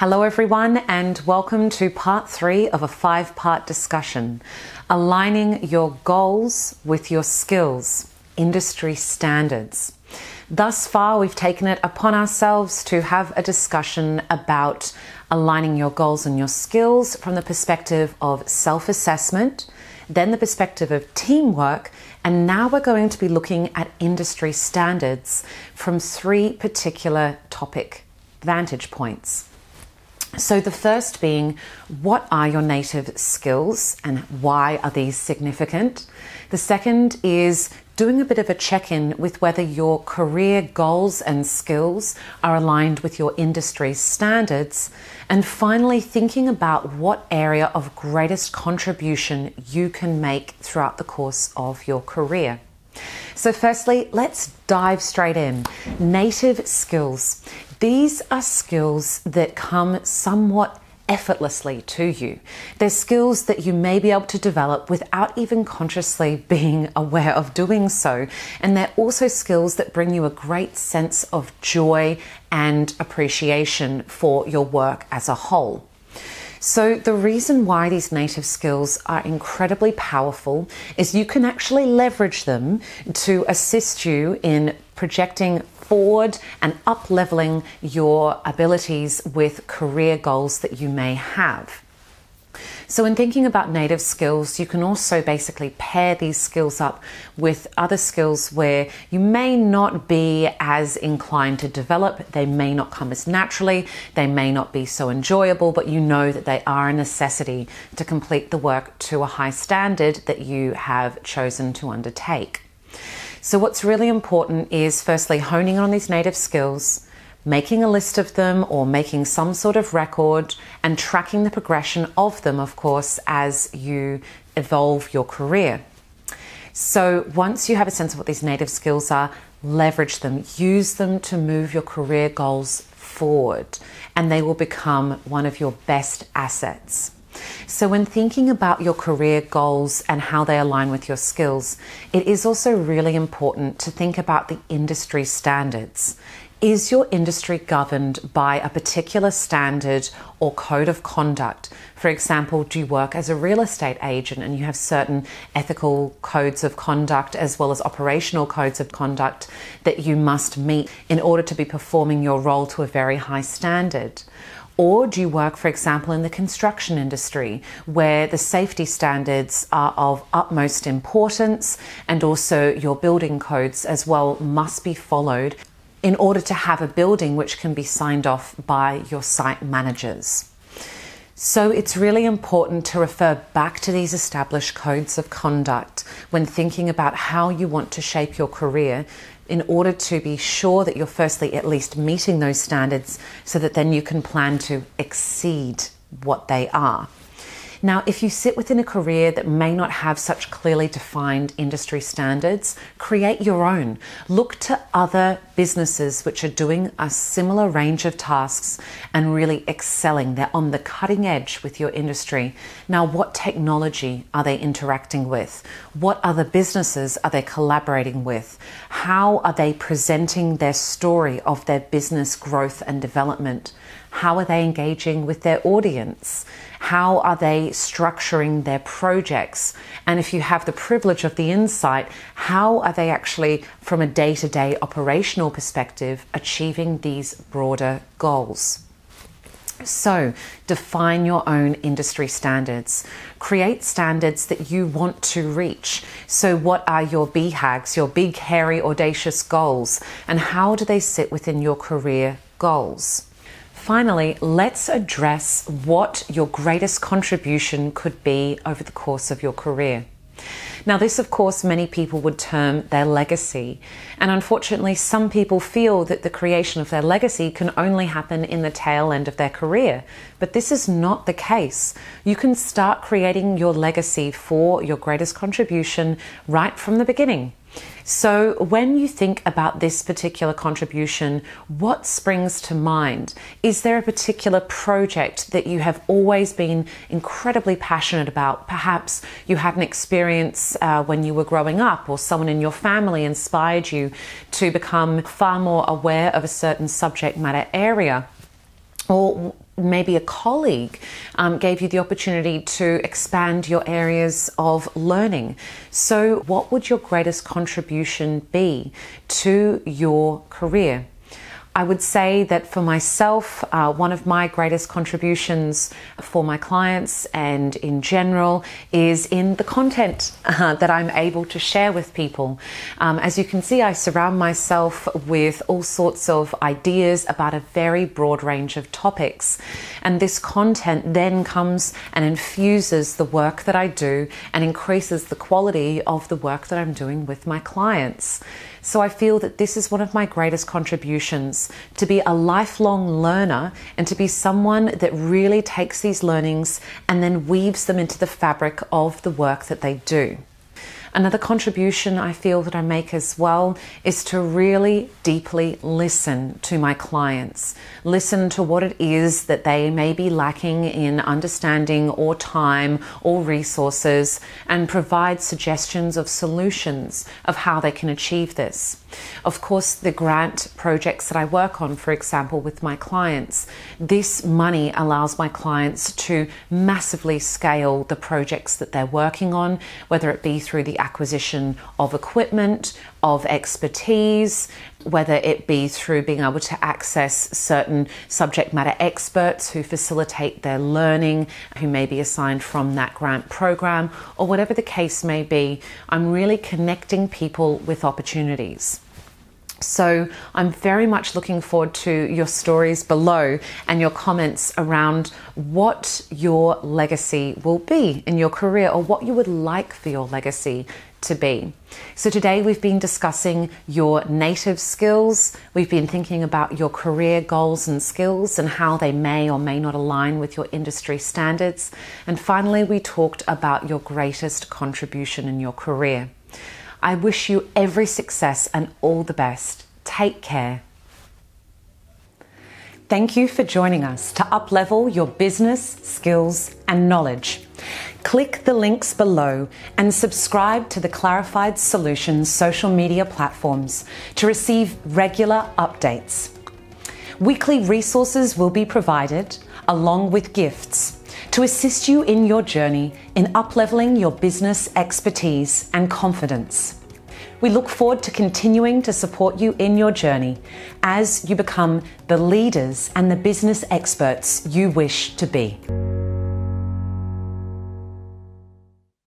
Hello everyone, and welcome to part 3 of a 5-part discussion, aligning your goals with your skills, industry standards. Thus far, we've taken it upon ourselves to have a discussion about aligning your goals and your skills from the perspective of self-assessment, then the perspective of teamwork, and now we're going to be looking at industry standards from 3 particular topic vantage points. So the first being, what are your native skills and why are these significant? The second is doing a bit of a check-in with whether your career goals and skills are aligned with your industry standards. And finally, thinking about what area of greatest contribution you can make throughout the course of your career. So firstly, let's dive straight in. Native skills. These are skills that come somewhat effortlessly to you. They're skills that you may be able to develop without even consciously being aware of doing so. And they're also skills that bring you a great sense of joy and appreciation for your work as a whole. So the reason why these native skills are incredibly powerful is you can actually leverage them to assist you in projecting forward and up-leveling your abilities with career goals that you may have. So in thinking about native skills, you can also basically pair these skills up with other skills where you may not be as inclined to develop. They may not come as naturally. They may not be so enjoyable, but you know that they are a necessity to complete the work to a high standard that you have chosen to undertake. So what's really important is firstly honing on these native skills, making a list of them or making some sort of record, and tracking the progression of them, of course, as you evolve your career. So once you have a sense of what these native skills are, leverage them, use them to move your career goals forward, and they will become one of your best assets. So when thinking about your career goals and how they align with your skills, it is also really important to think about the industry standards. Is your industry governed by a particular standard or code of conduct? For example, do you work as a real estate agent and you have certain ethical codes of conduct as well as operational codes of conduct that you must meet in order to be performing your role to a very high standard? Or do you work, for example, in the construction industry where the safety standards are of utmost importance and also your building codes as well must be followed in order to have a building which can be signed off by your site managers? So it's really important to refer back to these established codes of conduct when thinking about how you want to shape your career in order to be sure that you're firstly at least meeting those standards so that then you can plan to exceed what they are. Now, if you sit within a career that may not have such clearly defined industry standards, create your own. Look to other businesses which are doing a similar range of tasks and really excelling. They're on the cutting edge with your industry. Now, what technology are they interacting with? What other businesses are they collaborating with? How are they presenting their story of their business growth and development? How are they engaging with their audience? How are they structuring their projects? And if you have the privilege of the insight, how are they actually, from a day-to-day operational perspective, achieving these broader goals? So define your own industry standards. Create standards that you want to reach. So what are your BHAGs, your big, hairy, audacious goals? And how do they sit within your career goals? Finally, let's address what your greatest contribution could be over the course of your career. Now, this, of course, many people would term their legacy. And unfortunately, some people feel that the creation of their legacy can only happen in the tail end of their career. But this is not the case. You can start creating your legacy for your greatest contribution right from the beginning. So when you think about this particular contribution, what springs to mind? Is there a particular project that you have always been incredibly passionate about? Perhaps you had an experience when you were growing up, or someone in your family inspired you to become far more aware of a certain subject matter area. or maybe a colleague gave you the opportunity to expand your areas of learning. So what would your greatest contribution be to your career? I would say that for myself, one of my greatest contributions for my clients and in general is in the content that I'm able to share with people. As you can see, I surround myself with all sorts of ideas about a very broad range of topics. And this content then comes and infuses the work that I do and increases the quality of the work that I'm doing with my clients. So I feel that this is one of my greatest contributions, to be a lifelong learner and to be someone that really takes these learnings and then weaves them into the fabric of the work that they do. Another contribution I feel that I make as well is to really deeply listen to my clients. Listen to what it is that they may be lacking in understanding or time or resources, and provide suggestions of solutions of how they can achieve this. Of course, the grant projects that I work on, for example, with my clients, this money allows my clients to massively scale the projects that they're working on, whether it be through the acquisition of equipment, of expertise, whether it be through being able to access certain subject matter experts who facilitate their learning, who may be assigned from that grant program, or whatever the case may be. I'm really connecting people with opportunities. So I'm very much looking forward to your stories below and your comments around what your legacy will be in your career, or what you would like for your legacy to be. So today we've been discussing your native skills. We've been thinking about your career goals and skills and how they may or may not align with your industry standards. And finally, we talked about your greatest contribution in your career. I wish you every success and all the best. Take care. Thank you for joining us to uplevel your business, skills, and knowledge. Click the links below and subscribe to the Clarified Solutions social media platforms to receive regular updates. Weekly resources will be provided, along with gifts, to assist you in your journey in upleveling your business expertise and confidence. We look forward to continuing to support you in your journey as you become the leaders and the business experts you wish to be.